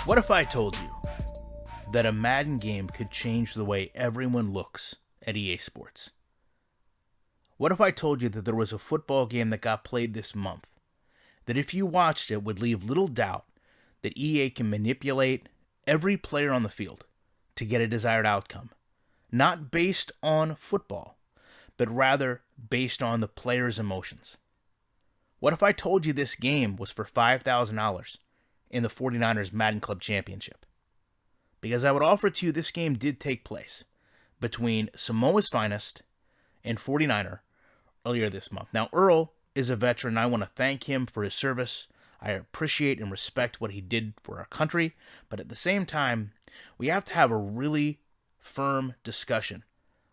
What if I told you that a Madden game could change the way everyone looks at EA Sports? What if I told you that there was a football game that got played this month that if you watched it would leave little doubt that EA can manipulate every player on the field to get a desired outcome, not based on football, but rather based on the player's emotions? What if I told you this game was for $5,000 in the 49ers Madden Club Championship? Because I would offer to you this game did take place between Samoa's Finest and 49er earlier this month. Now, Earl is a veteran. I want to thank him for his service. I appreciate and respect what he did for our country. But at the same time, we have to have a really firm discussion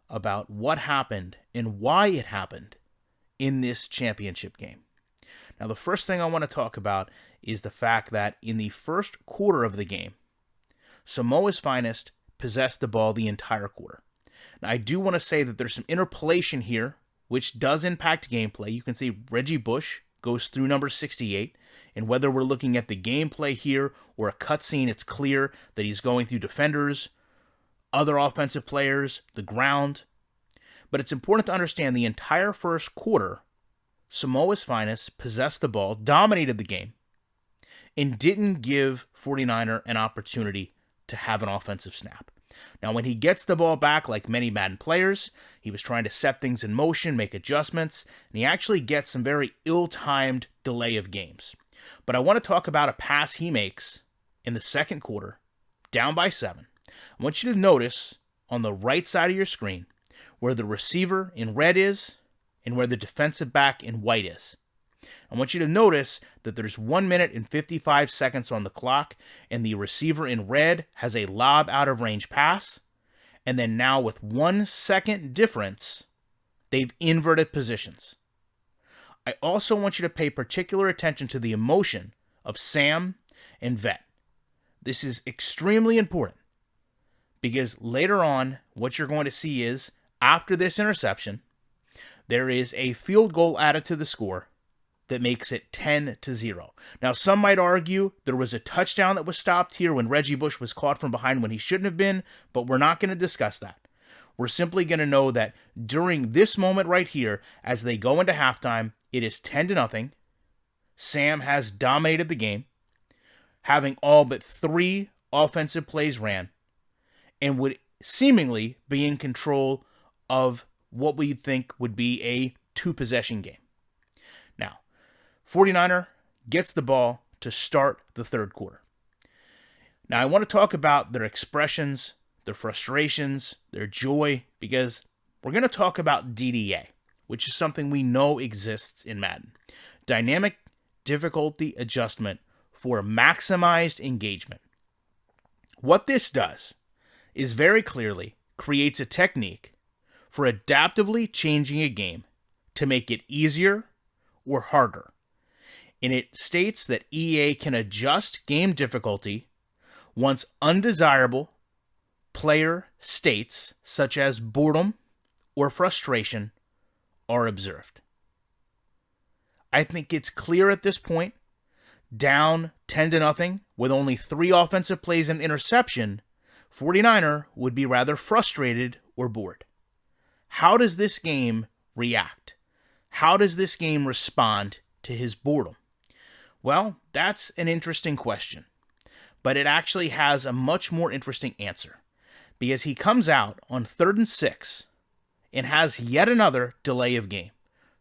about what happened and why it happened in this championship game. Now, the first thing I want to talk about is the fact that in the first quarter of the game, Samoa's Finest possessed the ball the entire quarter. Now, I do want to say that there's some interpolation here, which does impact gameplay. You can see Reggie Bush goes through number 68, and whether we're looking at the gameplay here or a cutscene, it's clear that he's going through defenders, other offensive players, the ground. But it's important to understand the entire first quarter, Samoa's Finest possessed the ball, dominated the game, and didn't give 49er an opportunity to have an offensive snap. Now, when he gets the ball back, like many Madden players, he was trying to set things in motion, make adjustments, and he actually gets some very ill-timed delay of games. But I want to talk about a pass he makes in the second quarter, down by 7. I want you to notice on the right side of your screen where the receiver in red is and where the defensive back in white is. I want you to notice that there's 1 minute and 55 seconds on the clock, and the receiver in red has a lob out of range pass, and then now with 1 second difference, they've inverted positions. I also want you to pay particular attention to the emotion of Sam and Vet. This is extremely important because later on, what you're going to see is, after this interception, there is a field goal added to the score that makes it 10-0. Now, some might argue there was a touchdown that was stopped here when Reggie Bush was caught from behind when he shouldn't have been, but we're not going to discuss that. We're simply going to know that during this moment right here, as they go into halftime, it is 10-0. Sam has dominated the game, having all but 3 offensive plays ran, and would seemingly be in control of what we think would be a 2-possession game. Now, 49er gets the ball to start the third quarter. Now, I want to talk about their expressions, their frustrations, their joy, because we're going to talk about DDA, which is something we know exists in Madden. Dynamic difficulty adjustment for maximized engagement. What this does is very clearly creates a technique for adaptively changing a game to make it easier or harder. And it states that EA can adjust game difficulty once undesirable player states, such as boredom or frustration, are observed. I think it's clear at this point, down 10-0, with only 3 offensive plays and interception, 49er would be rather frustrated or bored. How does this game react? How does this game respond to his boredom? Well, that's an interesting question, but it actually has a much more interesting answer, because he comes out on 3rd and 6 and has yet another delay of game.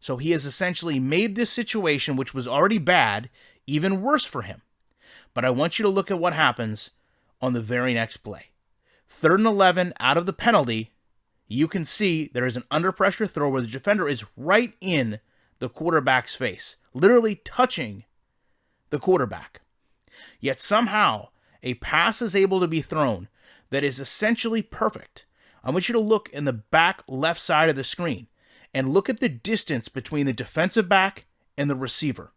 So he has essentially made this situation, which was already bad, even worse for him. But I want you to look at what happens on the very next play. 3rd and 11 out of the penalty, you can see there is an under pressure throw where the defender is right in the quarterback's face, literally touching the quarterback. Yet somehow a pass is able to be thrown that is essentially perfect. I want you to look in the back left side of the screen and look at the distance between the defensive back and the receiver,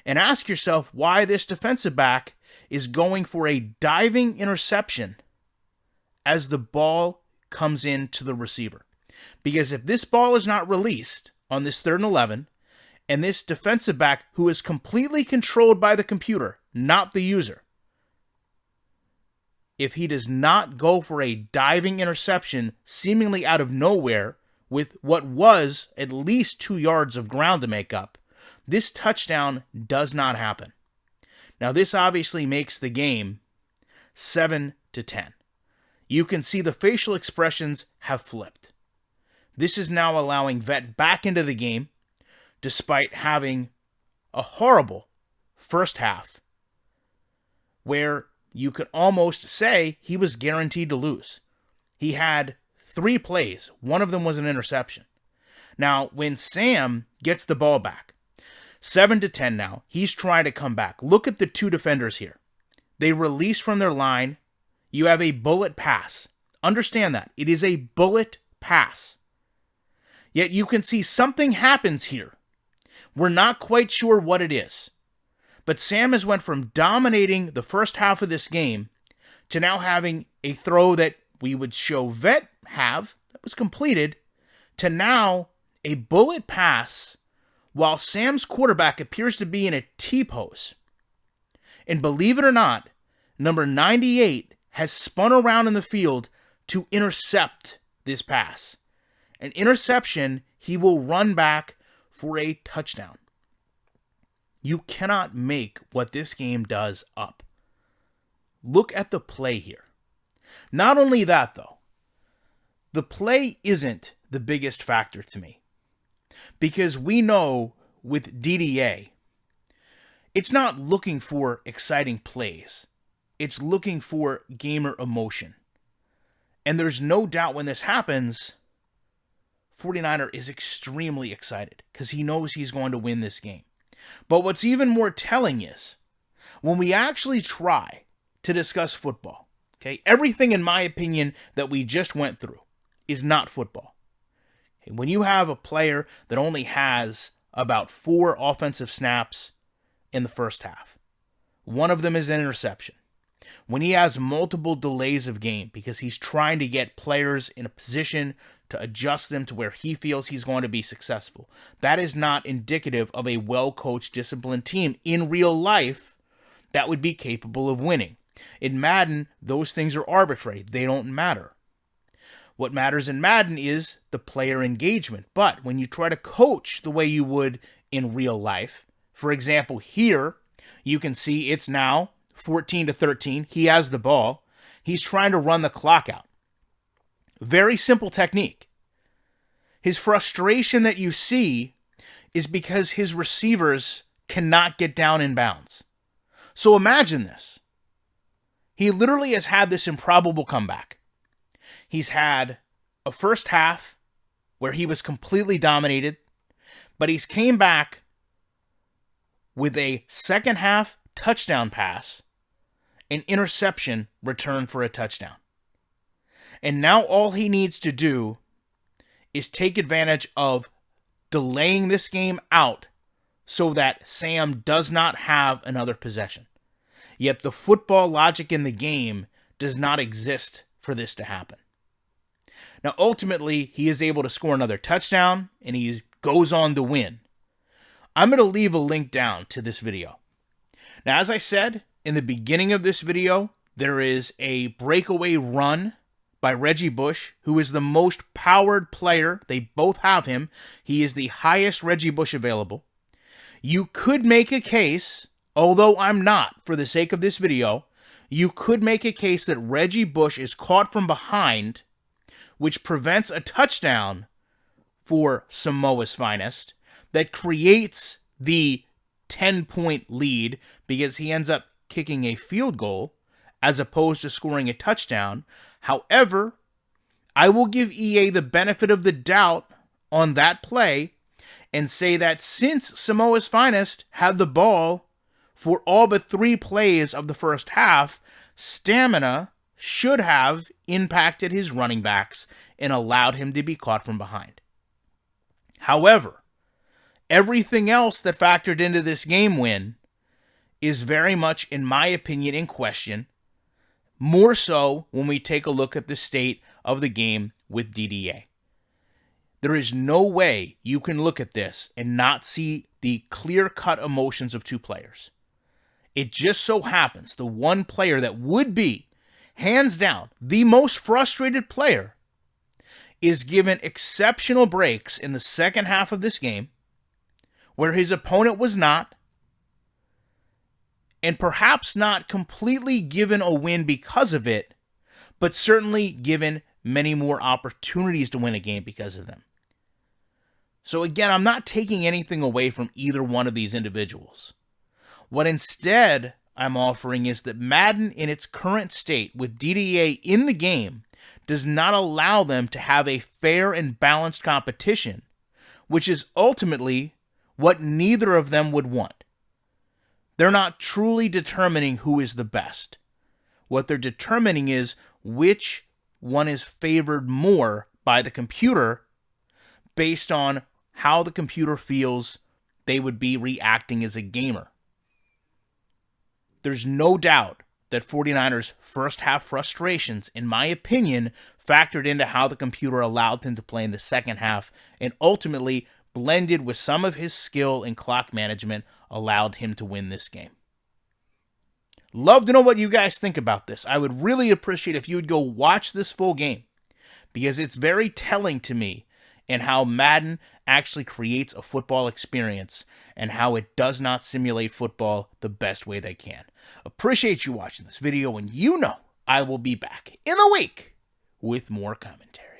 and ask yourself why this defensive back is going for a diving interception as the ball comes in to the receiver. Because if this ball is not released on this 3rd and 11, and this defensive back who is completely controlled by the computer, not the user, if he does not go for a diving interception seemingly out of nowhere with what was at least 2 yards of ground to make up, this touchdown does not happen. Now, this obviously makes the game 7-10. You can see the facial expressions have flipped. This is now allowing Vet back into the game, despite having a horrible first half, where you could almost say he was guaranteed to lose. He had 3 plays. One of them was an interception. Now, when Sam gets the ball back, 7-10 now, he's trying to come back. Look at the 2 defenders here. They release from their line. You have a bullet pass. Understand that. It is a bullet pass. Yet you can see something happens here. We're not quite sure what it is. But Sam has went from dominating the first half of this game to now having a throw that we would show Vet have, that was completed, to now a bullet pass while Sam's quarterback appears to be in a T-pose. And believe it or not, number 98 has spun around in the field to intercept this pass. An interception, he will run back for a touchdown. You cannot make what this game does up. Look at the play here. Not only that, though, the play isn't the biggest factor to me. Because we know with DDA, it's not looking for exciting plays. It's looking for gamer emotion. And there's no doubt when this happens, 49er is extremely excited because he knows he's going to win this game. But what's even more telling is when we actually try to discuss football, okay, everything in my opinion that we just went through is not football. Okay, when you have a player that only has about 4 offensive snaps in the first half, one of them is an interception. When he has multiple delays of game because he's trying to get players in a position to adjust them to where he feels he's going to be successful, that is not indicative of a well-coached, disciplined team in real life that would be capable of winning. In Madden, those things are arbitrary. They don't matter. What matters in Madden is the player engagement. But when you try to coach the way you would in real life, for example, here, you can see it's now 14-13. He has the ball. He's trying to run the clock out. Very simple technique. His frustration that you see is because his receivers cannot get down in bounds. So imagine this. He literally has had this improbable comeback. He's had a first half where he was completely dominated, but he's came back with a second half touchdown pass, an interception return for a touchdown. And now all he needs to do is take advantage of delaying this game out so that Sam does not have another possession. Yet the football logic in the game does not exist for this to happen. Now, ultimately, he is able to score another touchdown, and he goes on to win. I'm going to leave a link down to this video. Now, as I said in the beginning of this video, there is a breakaway run by Reggie Bush, who is the most powered player. They both have him. He is the highest Reggie Bush available. You could make a case, although I'm not for the sake of this video, you could make a case that Reggie Bush is caught from behind, which prevents a touchdown for Samoa's finest, that creates the 10-point lead because he ends up kicking a field goal as opposed to scoring a touchdown. However, I will give EA the benefit of the doubt on that play and say that since Samoa's finest had the ball for all but 3 plays of the first half, stamina should have impacted his running backs and allowed him to be caught from behind. However, everything else that factored into this game win is very much, in my opinion, in question. More so when we take a look at the state of the game with DDA. There is no way you can look at this and not see the clear-cut emotions of two players. It just so happens the one player that would be, hands down, the most frustrated player is given exceptional breaks in the second half of this game, where his opponent was not, and perhaps not completely given a win because of it, but certainly given many more opportunities to win a game because of them. So again, I'm not taking anything away from either one of these individuals. What instead I'm offering is that Madden in its current state with DDA in the game does not allow them to have a fair and balanced competition, which is ultimately what neither of them would want. They're not truly determining who is the best. What they're determining is which one is favored more by the computer based on how the computer feels they would be reacting as a gamer. There's no doubt that 49ers' first half frustrations, in my opinion, factored into how the computer allowed him to play in the second half, and ultimately blended with some of his skill in clock management allowed him to win this game. Love to know what you guys think about this. I would really appreciate if you would go watch this full game, because it's very telling to me in how Madden actually creates a football experience and how it does not simulate football the best way they can. Appreciate you watching this video, and you know I will be back in a week with more commentary.